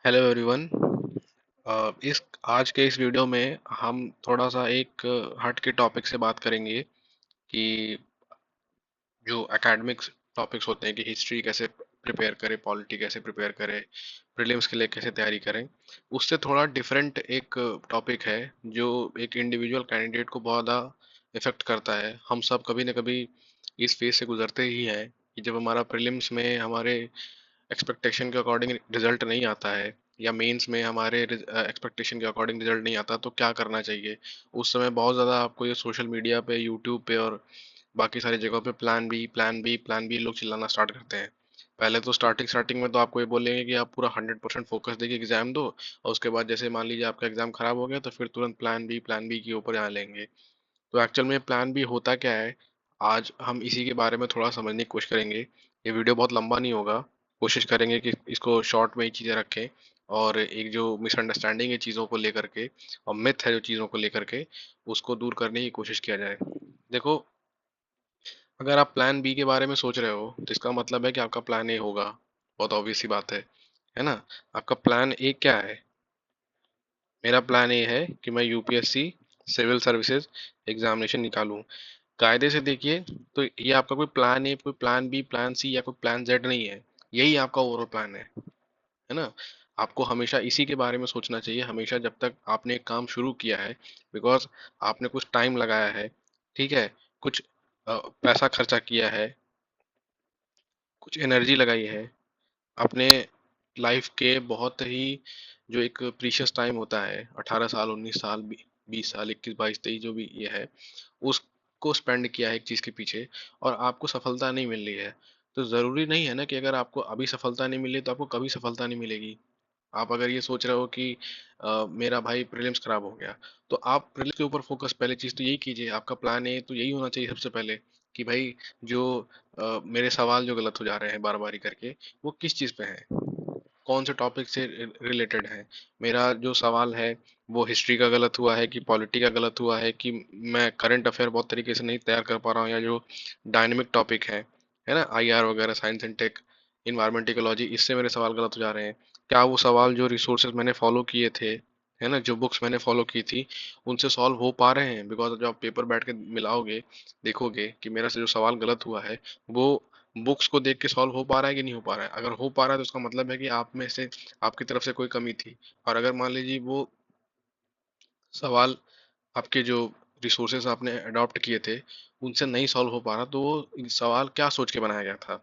Hello everyone. इस आज के इस वीडियो में हम थोड़ा सा एक हट के टॉपिक से बात करेंगे कि जो एकेडमिक्स टॉपिक्स होते हैं कि हिस्ट्री कैसे प्रिपेयर करें, पॉलिटी कैसे प्रिपेयर करें, प्रीलिम्स के लिए कैसे तैयारी करें। उससे थोड़ा डिफरेंट एक टॉपिक है जो एक इंडिविजुअल कैंडिडेट को बहुत ज़्यादा इफेक्ट करता है। हम सब कभी ना कभी इस फेज से गुजरते ही हैं कि जब हमारा प्रीलिम्स में हमारे एक्सपेक्टेशन के अकॉर्डिंग रिजल्ट नहीं आता है या मेंस में हमारे एक्सपेक्टेशन के अकॉर्डिंग रिजल्ट नहीं आता तो क्या करना चाहिए। उस समय बहुत ज़्यादा आपको ये सोशल मीडिया पे, यूट्यूब पे और बाकी सारी जगहों पे plan B, plan B, plan B लोग चिल्लाना स्टार्ट करते हैं। पहले तो स्टार्टिंग स्टार्टिंग में तो आपको ये बोलेंगे कि आप पूरा 100% फोकस देके एग्जाम दो, और उसके बाद जैसे मान लीजिए आपका एग्जाम खराब हो गया तो फिर तुरंत प्लान बी के ऊपर यहाँ लेंगे। तो एक्चुअल में प्लान बी होता क्या है, आज हम इसी के बारे में थोड़ा समझने की कोशिश करेंगे। ये वीडियो बहुत लंबा नहीं होगा, कोशिश करेंगे कि इसको शॉर्ट में ही चीज़ें रखें और एक जो मिसअंडरस्टैंडिंग है चीज़ों को लेकर के और मिथ है जो चीज़ों को लेकर के, उसको दूर करने की कोशिश किया जाए। देखो, अगर आप प्लान बी के बारे में सोच रहे हो तो इसका मतलब है कि आपका प्लान ए होगा। बहुत ऑब्वियस सी बात है ना। आपका प्लान ए क्या है? मेरा प्लान ए है कि मैं यूपीएससी सिविल सर्विसेज एग्जामिनेशन निकालूं। कायदे से देखिए तो ये आपका कोई प्लान ए, कोई प्लान बी, प्लान सी या कोई प्लान जेड नहीं है। यही आपका ओवरऑल प्लान है ना। आपको हमेशा इसी के बारे में सोचना चाहिए, हमेशा जब तक आपने एक काम शुरू किया है। बिकॉज आपने कुछ टाइम लगाया है, ठीक है, कुछ पैसा खर्चा किया है, कुछ एनर्जी लगाई है अपने लाइफ के बहुत ही जो एक प्रीशियस टाइम होता है, 18 साल, 19 साल, 20 साल, 21, 22, 23, जो भी ये है, उसको स्पेंड किया है एक चीज़ के पीछे और आपको सफलता नहीं मिल रही है। तो ज़रूरी नहीं है ना कि अगर आपको अभी सफलता नहीं मिली तो आपको कभी सफलता नहीं मिलेगी। आप अगर ये सोच रहे हो कि मेरा भाई प्रीलिम्स खराब हो गया, तो आप प्रीलिम्स के ऊपर फोकस पहले चीज़ तो यही कीजिए। आपका प्लान ए तो यही होना चाहिए सबसे पहले कि भाई जो मेरे सवाल जो गलत हो जा रहे हैं बार बारी करके, वो किस चीज़ पे हैं, कौन से टॉपिक से रिलेटेड है। मेरा जो सवाल है वो हिस्ट्री का गलत हुआ है कि पॉलिटी का गलत हुआ है कि मैं करंट अफेयर बहुत तरीके से नहीं तैयार कर पा रहा हूँ, या जो डायनेमिक टॉपिक है ना, आईआर वगैरह, science and tech, environment ecology, इससे मेरे सवाल गलत हो जा रहे हैं। क्या वो सवाल जो रिसोर्सेज मैंने फॉलो किए थे, है ना, जो बुक्स मैंने फॉलो की थी, उनसे सॉल्व हो पा रहे हैं? बिकॉज जब आप पेपर बैठ के मिलाओगे, देखोगे कि मेरा से जो सवाल गलत हुआ है वो बुक्स को देख के सॉल्व हो पा रहा है कि नहीं हो पा रहा है। अगर हो पा रहा है तो उसका मतलब है कि आप में से, आपकी तरफ से कोई कमी थी। और अगर मान लीजिए वो सवाल आपके जो रिसोर्सेस आपने अडॉप्ट किए थे उनसे नहीं सॉल्व हो पा रहा, तो वो सवाल क्या सोच के बनाया गया था?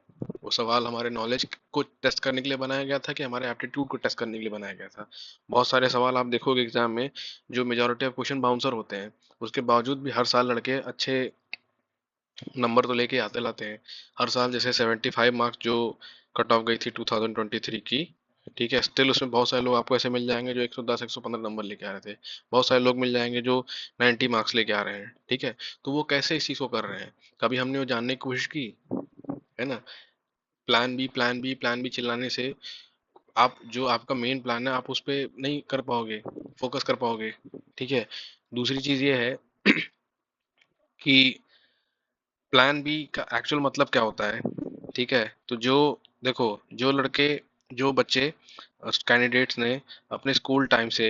वो सवाल हमारे नॉलेज को टेस्ट करने के लिए बनाया गया था कि हमारे एप्टीट्यूड को टेस्ट करने के लिए बनाया गया था? बहुत सारे सवाल आप देखोगे एग्जाम में, जो मेजोरिटी ऑफ क्वेश्चन बाउंसर होते हैं, उसके बावजूद भी हर साल लड़के अच्छे नंबर तो लेके आते लाते हैं। हर साल जैसे 75 मार्क्स जो कट ऑफ गई थी 2023 की, ठीक है, स्टिल उसमें बहुत सारे लोग आपको ऐसे मिल जाएंगे जो 110 115 नंबर लेके आ रहे थे। बहुत सारे लोग मिल जाएंगे जो 90 मार्क्स लेके आ रहे हैं, ठीक है। तो वो कैसे इस चीज़ को कर रहे हैं? कभी हमने वो जानने की कोशिश की? है ना। Plan B, plan B, plan B चिल्लाने से आप जो आपका मेन प्लान है आप उस पर नहीं कर पाओगे, फोकस कर पाओगे, ठीक है। दूसरी चीज़ ये है कि प्लान बी का एक्चुअल मतलब क्या होता है, ठीक है। तो जो, देखो, जो लड़के, जो बच्चे, कैंडिडेट्स ने अपने स्कूल टाइम से,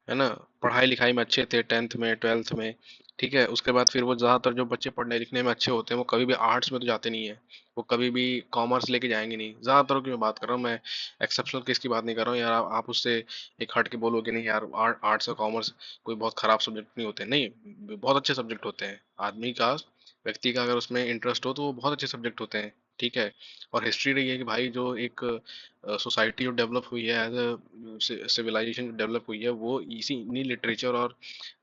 है ना, पढ़ाई लिखाई में अच्छे थे, 10th में, 12th में, ठीक है, उसके बाद फिर वो ज़्यादातर जो बच्चे पढ़ने लिखने में अच्छे होते हैं वो कभी भी आर्ट्स में तो जाते नहीं है, वो कभी भी कॉमर्स लेके जाएंगे नहीं। ज़्यादातर की मैं बात कर रहा हूँ, मैं एक्सेप्शनल केस की बात नहीं कर रहा हूँ यार। आप उससे एक हट के बोलोगे नहीं यार, आर्ट्स और कॉमर्स कोई बहुत खराब सब्जेक्ट नहीं होते, नहीं, बहुत अच्छे सब्जेक्ट होते हैं। आदमी का, व्यक्ति का अगर उसमें इंटरेस्ट हो तो वो बहुत अच्छे सब्जेक्ट होते हैं, ठीक है। और हिस्ट्री रही है कि भाई जो एक सोसाइटी जो डेवलप हुई है, एज अ सिविलाइजेशन जो डेवलप हुई है, वो इसी इन्हीं लिटरेचर और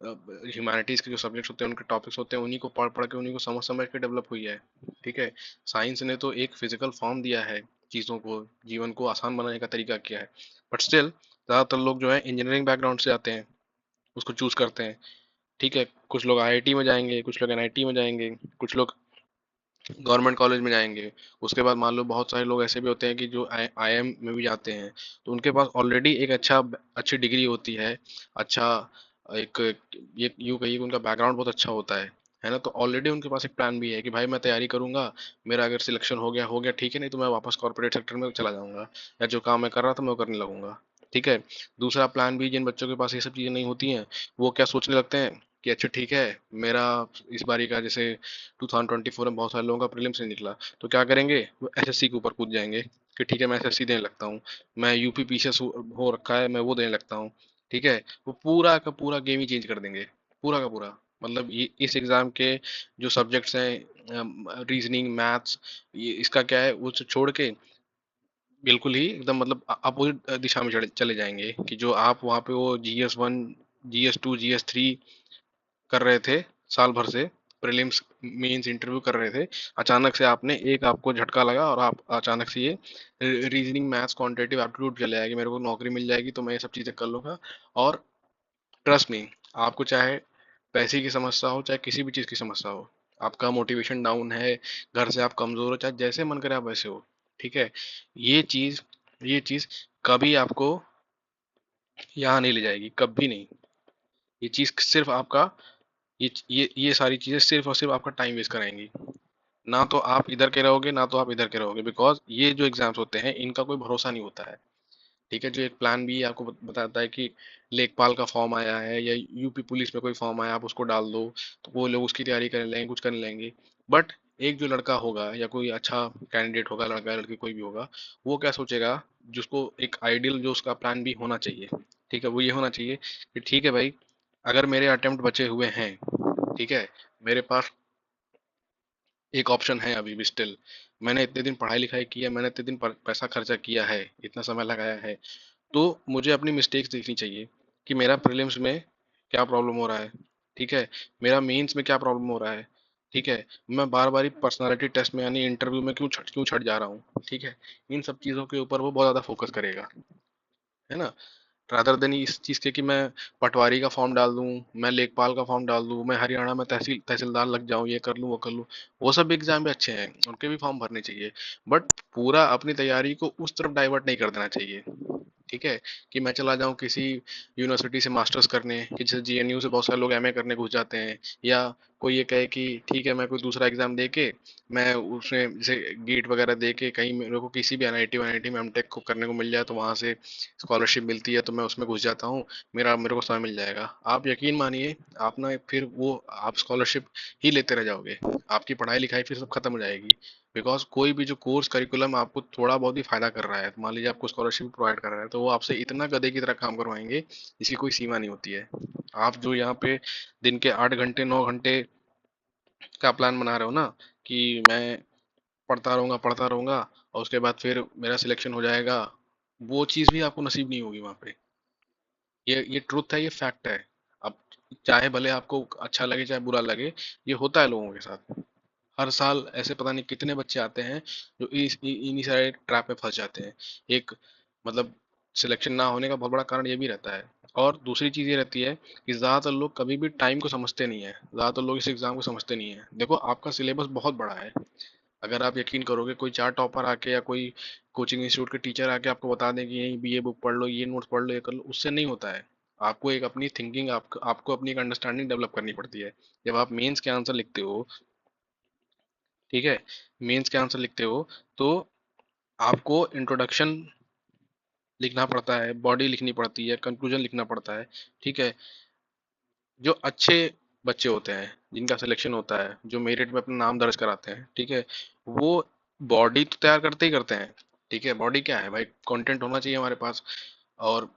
ह्यूमैनिटीज़ के जो सब्जेक्ट्स होते हैं, उनके टॉपिक्स होते हैं, उन्हीं को पढ़ पढ़ के, उन्हीं को समझ समझ के डेवलप हुई है, ठीक है। साइंस ने तो एक फिजिकल फॉर्म दिया है, चीज़ों को, जीवन को आसान बनाने का तरीका किया है। बट स्टिल ज़्यादातर लोग जो है इंजीनियरिंग बैकग्राउंड से आते हैं, उसको चूज करते हैं, ठीक है। कुछ लोग आईआईटी में जाएंगे, कुछ लोग एनआईटी में जाएंगे, कुछ लोग गवर्नमेंट कॉलेज में जाएंगे। उसके बाद मान लो बहुत सारे लोग ऐसे भी होते हैं कि जो आईएम में भी जाते हैं, तो उनके पास ऑलरेडी एक अच्छी डिग्री होती है, अच्छा, एक, ये यूँ कहिए कि उनका बैकग्राउंड बहुत अच्छा होता है ना। तो ऑलरेडी उनके पास एक प्लान भी है कि भाई मैं तैयारी करूंगा, मेरा अगर सिलेक्शन हो गया ठीक है, नहीं तो मैं वापस कॉर्पोरेट सेक्टर में चला जाऊंगा, या जो काम मैं कर रहा था मैं वो करने लगूंगा। ठीक है। दूसरा प्लान भी, जिन बच्चों के पास ये सब चीज़ें नहीं होती हैं, वो क्या सोचने लगते हैं कि अच्छा ठीक है, मेरा इस बारी का जैसे 2024 में बहुत सारे लोगों का प्रीलिम्स नहीं निकला, तो क्या करेंगे, वो एसएससी के ऊपर कूद जाएंगे कि ठीक है मैं एसएससी देने लगता हूँ, मैं यूपी पीछे हो रखा है मैं वो देने लगता हूँ। ठीक है। वो पूरा का पूरा गेम ही चेंज कर देंगे, पूरा का पूरा। मतलब ये इस एग्जाम के जो सब्जेक्ट्स हैं, रीजनिंग, मैथ्स, ये इसका क्या है, वो छोड़ के बिल्कुल ही एकदम मतलब अपोजिट दिशा में चले जाएंगे कि जो आप वहाँ पे वो GS1, GS2, GS3 कर रहे थे साल भर से, प्रीलिम्स मेंस इंटरव्यू कर रहे थे, अचानक से आपने एक आपको झटका लगा और आप अचानक से ये रीजनिंग, मैथ्स, क्वांटिटेटिव एप्टीट्यूड चले आएगी, मेरे को नौकरी मिल जाएगी तो मैं ये सब चीज़ें कर लूंगा। और ट्रस्ट मी, आपको चाहे पैसे की समस्या हो, चाहे किसी भी चीज़ की समस्या हो, आपका मोटिवेशन डाउन है, घर से आप कमज़ोर हो, चाहे जैसे मन करे आप वैसे हो, ठीक है, ये चीज़ ये चीज़ कभी आपको यहाँ नहीं ले जाएगी, कभी नहीं। ये चीज़ सिर्फ आपका, ये सारी चीज़ें सिर्फ और सिर्फ आपका टाइम वेस्ट कराएंगी। ना तो आप इधर के रहोगे, ना तो आप इधर के रहोगे, बिकॉज ये जो एग्जाम्स होते हैं इनका कोई भरोसा नहीं होता है। ठीक है। जो एक प्लान भी आपको बताता है कि लेखपाल का फॉर्म आया है या यूपी पुलिस में कोई फॉर्म आया, आप उसको डाल दो, तो वो लोग उसकी तैयारी करने लेंगे, कुछ करने लेंगे। बट एक जो लड़का होगा या कोई अच्छा कैंडिडेट होगा, लड़का या लड़की कोई भी होगा, वो क्या सोचेगा, जिसको एक आइडियल जो उसका प्लान भी होना चाहिए, ठीक है, वो ये होना चाहिए कि ठीक है भाई, अगर मेरे अटेम्प्ट बचे हुए हैं, ठीक है, मेरे पास एक ऑप्शन है अभी भी स्टिल, मैंने इतने दिन पढ़ाई लिखाई किया, मैंने इतने दिन पैसा खर्चा किया है, इतना समय लगाया है, तो मुझे अपनी मिस्टेक्स देखनी चाहिए कि मेरा प्रीलिम्स में क्या प्रॉब्लम हो रहा है, ठीक है, मेरा मेंस में क्या प्रॉब्लम हो रहा है, ठीक है, मैं बार बार पर्सनालिटी टेस्ट में यानी इंटरव्यू में क्यों छट जा रहा हूँ, ठीक है। इन सब चीज़ों के ऊपर वो बहुत ज़्यादा फोकस करेगा, है ना, रादर देन इस चीज़ के कि मैं पटवारी का फॉर्म डाल दूं, मैं लेखपाल का फॉर्म डाल दूं, मैं हरियाणा में तहसीलदार लग जाऊं, ये कर लूं वो कर लूं। वो सब एग्जाम भी अच्छे हैं, उनके भी फॉर्म भरने चाहिए, बट पूरा अपनी तैयारी को उस तरफ डाइवर्ट नहीं कर देना चाहिए। ठीक है। कि मैं चला जाऊं किसी यूनिवर्सिटी से मास्टर्स करने, कि जैसे GNU से बहुत सारे लोग MA करने घुस जाते हैं, या कोई ये कहे कि ठीक है मैं कोई दूसरा एग्जाम दे के, मैं उसमें जैसे गेट वगैरह दे के कहीं मेरे को किसी भी NIT में एमटेक को करने को मिल जाए, तो वहां से स्कॉलरशिप मिलती है तो मैं उसमें घुस जाता हूँ, मेरे को समय मिल जाएगा। आप यकीन मानिए, आप ना फिर वो आप स्कॉलरशिप ही लेते रह जाओगे, आपकी पढ़ाई लिखाई फिर सब खत्म हो जाएगी। बिकॉज कोई भी जो कोर्स करिकुलम आपको थोड़ा बहुत ही फायदा कर रहा है, मान लीजिए आपको स्कॉलरशिप प्रोवाइड कर रहा है, तो वो आपसे इतना गधे की तरह काम करवाएंगे जिसकी कोई सीमा नहीं होती है। आप जो यहाँ पे दिन के 8 घंटे 9 घंटे का प्लान बना रहे हो ना, कि मैं पढ़ता रहूंगा और उसके बाद फिर मेरा सिलेक्शन हो जाएगा, वो चीज़ भी आपको नसीब नहीं होगी वहाँ पे। ये ट्रुथ है, ये फैक्ट है। अब चाहे भले आपको अच्छा लगे चाहे बुरा लगे, ये होता है लोगों के साथ। हर साल ऐसे पता नहीं कितने बच्चे आते हैं जो इन्हीं सारे ट्रैप में फंस जाते हैं। एक मतलब सिलेक्शन ना होने का बहुत बड़ा कारण ये भी रहता है। और दूसरी चीज़ ये रहती है कि ज़्यादातर लोग कभी भी टाइम को समझते नहीं है, ज़्यादातर लोग इस एग्ज़ाम को समझते नहीं है। देखो आपका सिलेबस बहुत बड़ा है, अगर आप यकीन करोगे कोई 4 टॉपर आके या कोई कोचिंग इंस्टीट्यूट के टीचर आके आपको बता दें कि यही भी ये बुक पढ़ लो, ये नोट्स पढ़ लो, ये कर लो, उससे नहीं होता है। आपको एक अपनी थिंकिंग, आपको अपनी एक अंडरस्टैंडिंग डेवलप करनी पड़ती है। जब आप मेंस के आंसर लिखते हो, ठीक है, मेंस के आंसर लिखते हो, तो आपको इंट्रोडक्शन लिखना पड़ता है, बॉडी लिखनी पड़ती है, कंक्लूजन लिखना पड़ता है, ठीक है। जो अच्छे बच्चे होते हैं जिनका सिलेक्शन होता है, जो मेरिट में अपना नाम दर्ज कराते हैं, ठीक है, वो बॉडी तो तैयार करते ही करते हैं। ठीक है, बॉडी क्या है भाई, कंटेंट होना चाहिए हमारे पास, और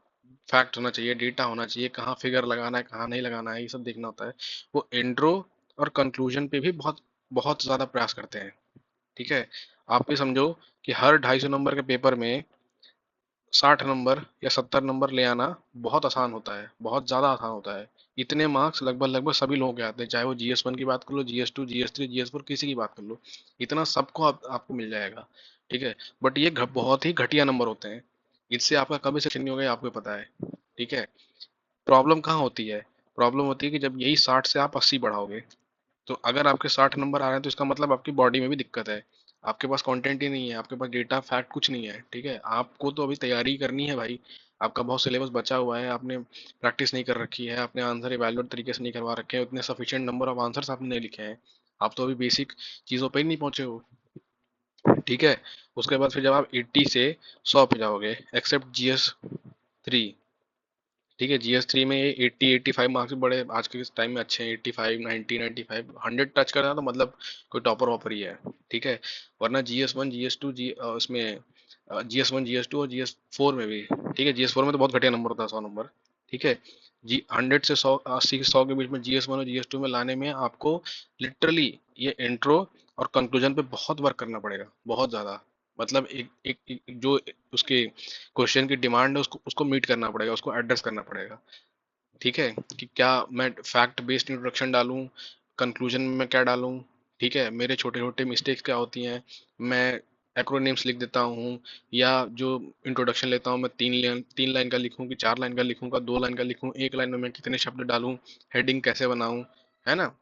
फैक्ट होना चाहिए, डेटा होना चाहिए, कहाँ फिगर लगाना है कहाँ नहीं लगाना है, ये सब देखना होता है। वो इंट्रो और कंक्लूजन पे भी बहुत बहुत ज्यादा प्रयास करते हैं। ठीक है। आप भी समझो कि हर 250 नंबर के पेपर में 60 नंबर या 70 नंबर ले आना बहुत आसान होता है, बहुत ज्यादा आसान होता है। इतने मार्क्स लगभग लगभग सभी लोगों के आते हैं, चाहे वो GS1 की बात कर लो, GS2, GS3, GS4, किसी की बात कर लो, इतना सबको आपको मिल जाएगा। ठीक है। बट ये बहुत ही घटिया नंबर होते हैं, इससे आपका कभी सिलेक्शन नहीं होगा, ये आपको पता है। ठीक है। प्रॉब्लम कहाँ होती है, प्रॉब्लम होती है कि जब यही 60 से आप 80 बढ़ाओगे, तो अगर आपके 60 नंबर आ रहे हैं तो इसका मतलब आपकी बॉडी में भी दिक्कत है, आपके पास कंटेंट ही नहीं है, आपके पास डेटा फैक्ट कुछ नहीं है। ठीक है। आपको तो अभी तैयारी करनी है भाई, आपका बहुत सिलेबस बचा हुआ है, आपने प्रैक्टिस नहीं कर रखी है, आपने आंसर इवैल्यूएट तरीके से नहीं करवा रखे हैं, उतने सफिशिएंट नंबर ऑफ आंसर्स आपने नहीं लिखे हैं, आप तो अभी बेसिक चीज़ों पे ही नहीं पहुंचे हो। ठीक है। उसके बाद फिर जब आप 80 से 100 पे जाओगे, एक्सेप्ट GS, थ्री। ठीक है, GS3 में ये 80-85 मार्क्स भी बड़े आज के टाइम में अच्छे हैं। 85, 90, 95, 100 टच करना तो मतलब कोई टॉपर वॉपर ही है। ठीक है, वरना GS1, GS2, उसमें GS1, GS2 और GS4 में भी। ठीक है, GS4 में तो बहुत घटिया नंबर था, 100 नंबर। ठीक है, जी 100 से 100, 80 से 100 के बीच में GS1 और GS2 में लाने में आपको लिटरली ये इंट्रो और कंक्लूजन पे बहुत वर्क करना पड़ेगा, बहुत ज्यादा। मतलब एक जो उसके क्वेश्चन की डिमांड है उसको उसको मीट करना पड़ेगा, उसको एड्रेस करना पड़ेगा। ठीक है, कि क्या मैं फैक्ट बेस्ड इंट्रोडक्शन डालूं, कंक्लूजन में मैं क्या डालूं। ठीक है, मेरे छोटे छोटे मिस्टेक्स क्या होती हैं, मैं एक्रोनिम्स लिख देता हूँ, या जो इंट्रोडक्शन लेता हूँ मैं 3 लाइन का लिखूं कि 4 लाइन का लिखूं का 2 लाइन का लिखूं, एक लाइन में मैं कितने शब्द डालूं, हेडिंग कैसे बनाऊं, है ना।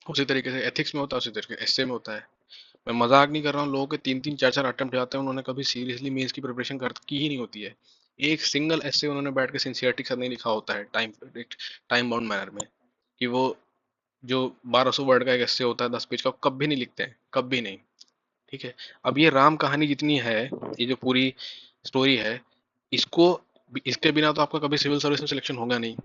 उसी तरीके से एथिक्स में होता है, उसी तरीके से एस्से में होता है। मैं मजाक नहीं कर रहा हूँ, लोगों के 3-3, 4-4 अटेम्प्ट जाते हैं, उन्होंने कभी सीरियसली मेंस की प्रिपरेशन कर की ही नहीं होती है। एक सिंगल ऐसे उन्होंने बैठ के सिंसियरिटी के साथ नहीं लिखा होता है, टाइम बाउंड मैनर में, कि वो जो 1200 वर्ड का एक ऐसे होता है 10 पेज का, वो कभी नहीं लिखते हैं, कभी नहीं। ठीक है, अब ये राम कहानी जितनी है, ये जो पूरी स्टोरी है, इसको इसके बिना तो आपका कभी सिविल सर्विस में सिलेक्शन होगा नहीं।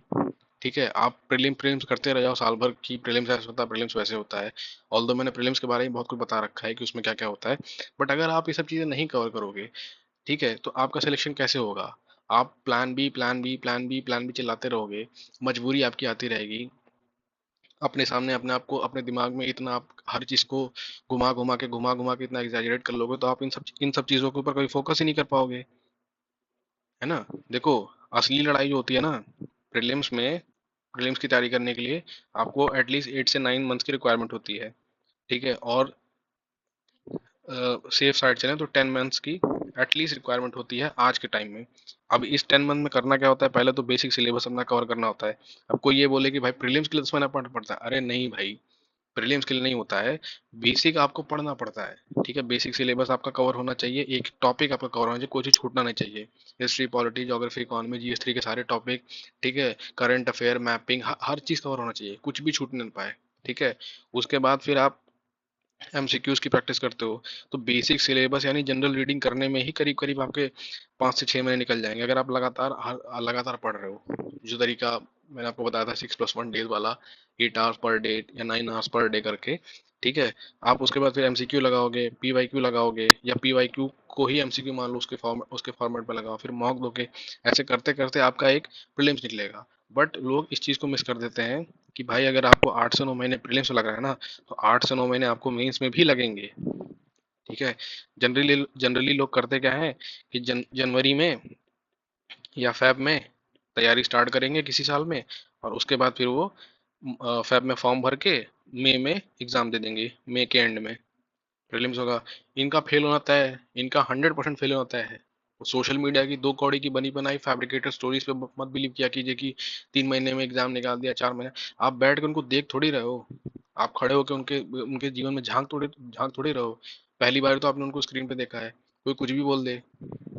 ठीक है, आप प्रीलिम्स करते रह जाओ साल भर की, प्रीलिम्स ऐसे होता है, प्रीलिम्स वैसे होता है। ऑल्दो मैंने प्रीलिम्स के बारे में बहुत कुछ बता रखा है कि उसमें क्या क्या होता है, बट अगर आप ये सब चीज़ें नहीं कवर करोगे, ठीक है, तो आपका सिलेक्शन कैसे होगा। आप plan B, plan B, plan B, plan B चलाते रहोगे, मजबूरी आपकी आती रहेगी। अपने सामने अपने आप को, अपने दिमाग में इतना आप हर चीज़ को घुमा घुमा के इतना एग्जैजरेट कर लोगे, तो आप इन सब चीज़ों के ऊपर कोई फोकस ही नहीं कर पाओगे, है ना। देखो, असली लड़ाई जो होती है ना प्रीलिम्स में, प्रीलिम्स की तैयारी करने के लिए आपको एटलीस्ट 8 से 9 मंथ्स की रिक्वायरमेंट होती है। ठीक है, और सेफ साइड चलें तो 10 मंथ्स की एटलीस्ट रिक्वायरमेंट होती है आज के टाइम में। अब इस 10 मंथ में करना क्या होता है, पहले तो बेसिक सिलेबस अपना कवर करना होता है। अब कोई ये बोले कि भाई प्रीलिम्स के लिए 10 महीना पढ़ना पड़ता है, अरे नहीं भाई, प्रीलिम्स के लिए नहीं होता है। बेसिक आपको पढ़ना पड़ता है। ठीक है, बेसिक सिलेबस आपका कवर होना चाहिए, एक टॉपिक आपका कवर होना चाहिए, कोई चीज छूटना नहीं चाहिए। History, polity, geography, economy, GS3 के सारे टॉपिक। ठीक है, करंट अफेयर, मैपिंग, हर चीज कवर होना चाहिए, कुछ भी छूट नहीं पाए। ठीक है, उसके बाद फिर आप MCQs की प्रैक्टिस करते हो, तो बेसिक सिलेबस यानी जनरल रीडिंग करने में ही करीब करीब आपके 5 से 6 महीने निकल जाएंगे, अगर आप लगातार पढ़ रहे हो। जो तरीका मैंने आपको बताया था 6+1 डेज वाला, 8 आवर्स पर डे या 9 आवर्स पर डे करके। ठीक है, आप उसके बाद फिर MCQ लगाओगे, PYQ लगाओगे, या PYQ को ही MCQ मान लो, उसके फॉर्मेट में लगाओ, फिर मॉक दोगे। ऐसे करते करते आपका एक प्रीलिम्स निकलेगा। बट लोग इस चीज़ को मिस कर देते हैं कि भाई अगर आपको 8 से 9 महीने प्रीलिम्स लग रहा है ना, तो 8 से 9 महीने आपको मेंस में भी लगेंगे। ठीक है, जनरली जनरली लोग करते क्या है कि जनवरी में या फेब में तैयारी स्टार्ट करेंगे किसी साल में, और उसके बाद फिर वो फेब में फॉर्म भर के मई में एग्जाम दे देंगे, मई के एंड में प्रीलिम्स होगा। इनका फेल होना तय है, इनका 100% फेल होना तय है। सोशल मीडिया की 2 कौड़ी की बनी बनाई फैब्रिकेटेड स्टोरीज पे मत बिलीव किया कीजिए कि 3 महीने में एग्जाम निकाल दिया, 4 महीने। आप बैठ के उनको देख थोड़ी रहे हो, आप खड़े होकर उनके उनके जीवन में झांक थोड़ी रहे हो। पहली बार तो आपने उनको स्क्रीन पे देखा है, कोई कुछ भी बोल दे,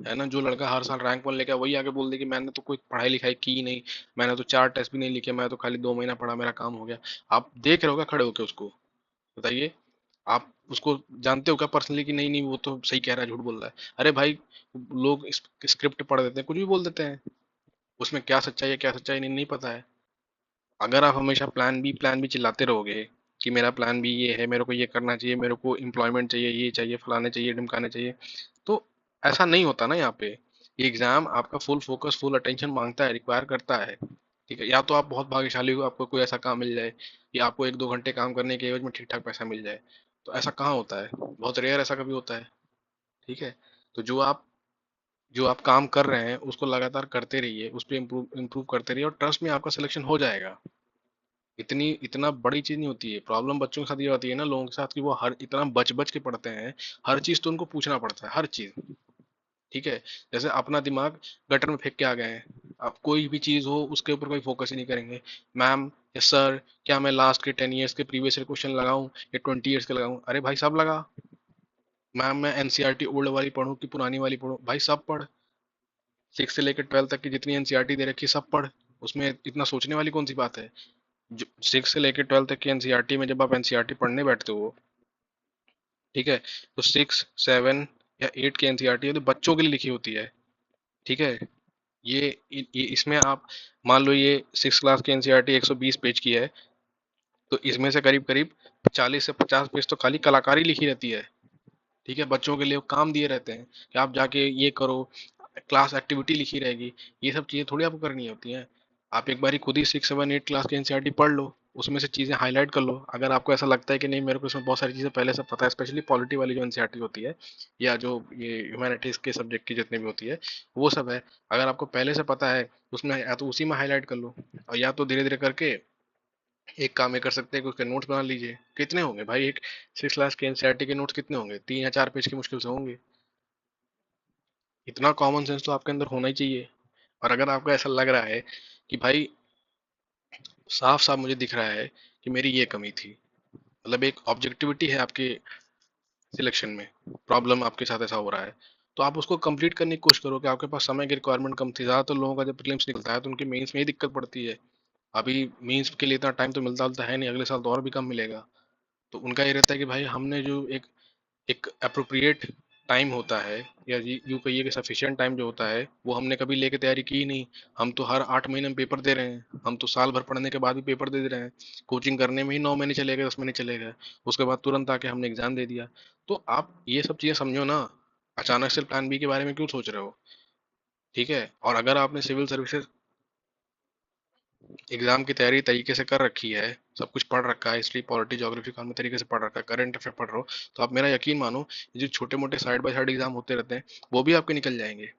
है ना। जो लड़का हर साल रैंक 1 लेके आया, वही आके बोल दे कि मैंने तो कोई पढ़ाई लिखाई की ही नहीं, मैंने तो 4 टेस्ट भी नहीं लिखे, मैं तो खाली 2 महीना पढ़ा, मेरा काम हो गया। आप देख रहे हो क्या खड़े होके उसको, बताइए। आप उसको जानते हो क्या पर्सनली कि नहीं नहीं वो तो सही कह रहा है, झूठ बोल रहा है। अरे भाई, लोग स्क्रिप्ट पढ़ देते हैं, कुछ भी बोल देते हैं, उसमें क्या सच्चाई है क्या सच्चाई नहीं, नहीं पता है। अगर आप हमेशा प्लान बी चिल्लाते रहोगे कि मेरा प्लान बी ये है, मेरे को ये करना चाहिए, मेरे को एम्प्लॉयमेंट चाहिए, ये चाहिए, फलाने चाहिए, ढिमकाने चाहिए, तो ऐसा नहीं होता ना यहाँ पे। ये एग्जाम आपका फुल फोकस, फुल अटेंशन मांगता है, रिक्वायर करता है। ठीक है, या तो आप बहुत भाग्यशाली हो, आपको कोई ऐसा काम मिल जाए, या आपको 1-2 घंटे काम करने के एवज में ठीक ठाक पैसा मिल जाए। तो ऐसा कहाँ होता है, बहुत रेयर ऐसा कभी होता है। ठीक है, तो जो आप काम कर रहे हैं उसको लगातार करते रहिए, उस पर इम्प्रूव इम्प्रूव करते रहिए, और ट्रस्ट में आपका सिलेक्शन हो जाएगा। इतना बड़ी चीज नहीं होती है। प्रॉब्लम बच्चों के साथ ये होती है ना, लोगों के साथ, कि वो हर इतना बच बच के पढ़ते हैं, हर चीज तो उनको पूछना पड़ता है, हर चीज। ठीक है, जैसे अपना दिमाग गटर में फेंक के आ गए हैं, अब कोई भी चीज हो उसके ऊपर कोई फोकस ही नहीं करेंगे। मैम या सर, क्या मैं लास्ट के 10 ईयर्स के प्रीवियस ईयर क्वेश्चन लगाऊं या 20 ईयर्स के लगाऊं, अरे भाई सब लगा। मैम मैं NCERT ओल्ड वाली पढ़ूं कि पुरानी वाली पढ़ूं, भाई सब पढ़। 6 से लेकर 12 तक की जितनी NCERT दे रखी है सब पढ़, उसमें इतना सोचने वाली कौन सी बात है। जो 6 से लेकर 12 तक की NCERT में जब आप NCERT पढ़ने बैठते हो, ठीक है, तो 6, 7 या 8 की NCERT है तो बच्चों के लिए लिखी होती है। ठीक है, इसमें आप मान लो ये 6 क्लास की एनसीईआरटी 120 पेज की है, तो इसमें से करीब करीब 40 से 50 पेज तो खाली कलाकारी लिखी रहती है। ठीक है, बच्चों के लिए काम दिए रहते हैं कि आप जाके ये करो, क्लास एक्टिविटी लिखी रहेगी। ये सब चीजें थोड़ी आपको करनी होती हैं। आप एक बारी खुद ही 6, 7, 8 क्लास की एनसीईआरटी पढ़ लो, उसमें से चीजें हाईलाइट कर लो। अगर आपको ऐसा लगता है कि नहीं मेरे को इसमें बहुत सारी चीजें पहले से पता है, स्पेशली पॉलिटी वाली जो एनसीईआरटी होती है, या जो ये ह्यूमैनिटीज के सब्जेक्ट की जितनी भी होती है, वो सब है, अगर आपको पहले से पता है, उसमें या तो उसी में हाईलाइट कर लो, और या तो धीरे धीरे करके एक काम ये कर सकते हैं कि उसके नोट्स बना लीजिए। कितने होंगे भाई, एक 6 क्लास के एनसीईआरटी के नोट्स कितने होंगे, 3 या 4 पेज की मुश्किल से होंगे। इतना कॉमन सेंस तो आपके अंदर होना ही चाहिए। और अगर आपको ऐसा लग रहा है कि भाई साफ साफ मुझे दिख रहा है कि मेरी ये कमी थी, मतलब एक ऑब्जेक्टिविटी है आपके सिलेक्शन में, प्रॉब्लम आपके साथ ऐसा हो रहा है, तो आप उसको कंप्लीट करने की कोशिश करो। कि आपके पास समय की रिक्वायरमेंट कम थी, ज़्यादातर लोगों का जब प्रीलिम्स निकलता है तो उनके मेंस में ही दिक्कत पड़ती है। अभी मेंस के लिए इतना टाइम तो मिलता है नहीं, अगले साल तो और भी कम मिलेगा। तो उनका ये रहता है कि भाई हमने जो एक एक अप्रोप्रिएट टाइम होता है, या यूं कहिए कि सफिशिएंट टाइम जो होता है, वो हमने कभी लेके तैयारी की ही नहीं। हम तो हर 8 महीने में पेपर दे रहे हैं, हम तो साल भर पढ़ने के बाद भी पेपर दे रहे हैं। कोचिंग करने में ही 9 महीने चले गए, 10 महीने चले गए, उसके बाद तुरंत आके हमने एग्जाम दे दिया। तो आप ये सब चीजें समझो ना, अचानक से प्लान बी के बारे में क्यों सोच रहे हो। ठीक है, और अगर आपने सिविल सर्विसेज एग्जाम की तैयारी तरीके से कर रखी है, सब कुछ पढ़ रखा है, हिस्ट्री पॉलिटी ज्योग्राफी का तरीके से पढ़ रखा है, करंट अफेयर पढ़ रहे हो, तो आप मेरा यकीन मानो, ये जो छोटे मोटे साइड बाय साइड एग्जाम होते रहते हैं, वो भी आपके निकल जाएंगे।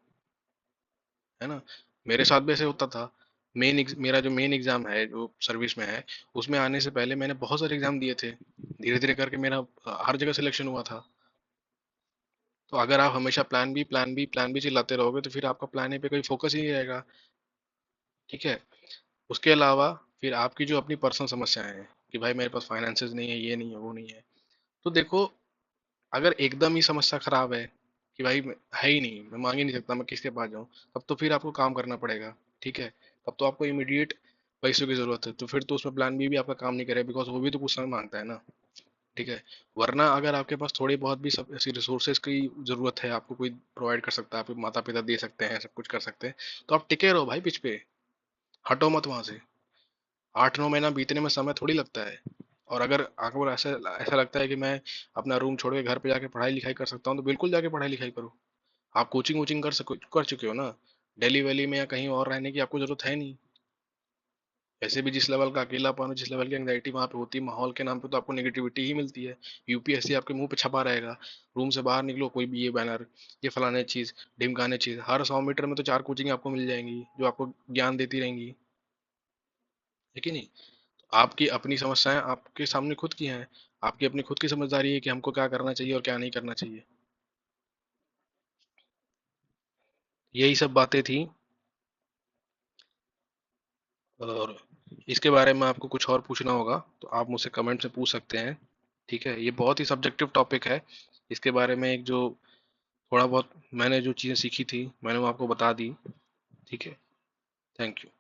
है ना। मेरे साथ भी ऐसे होता था। मेरा जो मेन एग्जाम है जो सर्विस में है, उसमें आने से पहले मैंने बहुत सारे एग्जाम दिए थे, धीरे धीरे करके मेरा हर जगह सिलेक्शन हुआ था। तो अगर आप हमेशा plan B plan B plan B चिल्लाते रहोगे, तो फिर आपका प्लान ए पे कोई फोकस ही नहीं रहेगा। ठीक है। उसके अलावा फिर आपकी जो अपनी पर्सनल समस्याएं हैं कि भाई मेरे पास फाइनेंसेस नहीं है, ये नहीं है, वो नहीं है, तो देखो, अगर एकदम ही समस्या खराब है कि भाई है ही नहीं, मैं मांग ही नहीं सकता, मैं किसके पास जाऊं, तब तो फिर आपको काम करना पड़ेगा। ठीक है। तब तो आपको इमीडिएट पैसों की जरूरत है, तो फिर तो उसमें प्लान बी भी आपका काम नहीं करेगा, बिकॉज वो भी तो कुछ समय मांगता है ना। ठीक है। वरना अगर आपके पास थोड़ी बहुत भी सब ऐसी रिसोर्सेज की जरूरत है, आपको कोई प्रोवाइड कर सकता है, आपके माता पिता दे सकते हैं, सब कुछ कर सकते हैं, तो आप टिके रहो भाई पिछ पे, हटो मत वहां से। 8, 9 महीना बीतने में समय थोड़ी लगता है। और अगर आपको ऐसा ऐसा लगता है कि मैं अपना रूम छोड़ के घर पे जाके पढ़ाई लिखाई कर सकता हूँ, तो बिल्कुल जाके पढ़ाई लिखाई करो। आप कोचिंग वोचिंग कर चुके हो ना, दिल्ली वैली में या कहीं और रहने की आपको जरूरत है नहीं। ऐसे भी जिस लेवल का अकेलापन हो, जिस लेवल की एंग्जाइटी वहां पे होती है माहौल के नाम पे, तो आपको नेगेटिविटी ही मिलती है। यूपीएससी आपके मुंह पे छपा रहेगा। रूम से बाहर निकलो, कोई भी ये बैनर, ये फलाने चीज, ढिमकाने चीज, हर 100 मीटर में तो 4 कोचिंग आपको मिल जाएंगी जो आपको ज्ञान देती रहेंगी। है कि नहीं। आपकी अपनी समस्याएं आपके सामने खुद की हैं, आपकी अपनी खुद की समझदारी है कि हमको क्या करना चाहिए और क्या नहीं करना चाहिए। यही सब बातें थी। और इसके बारे में आपको कुछ और पूछना होगा तो आप मुझसे कमेंट से पूछ सकते हैं। ठीक है, ये बहुत ही सब्जेक्टिव टॉपिक है। इसके बारे में एक जो थोड़ा बहुत मैंने जो चीज़ें सीखी थी मैंने वो आपको बता दी। ठीक है। Thank you.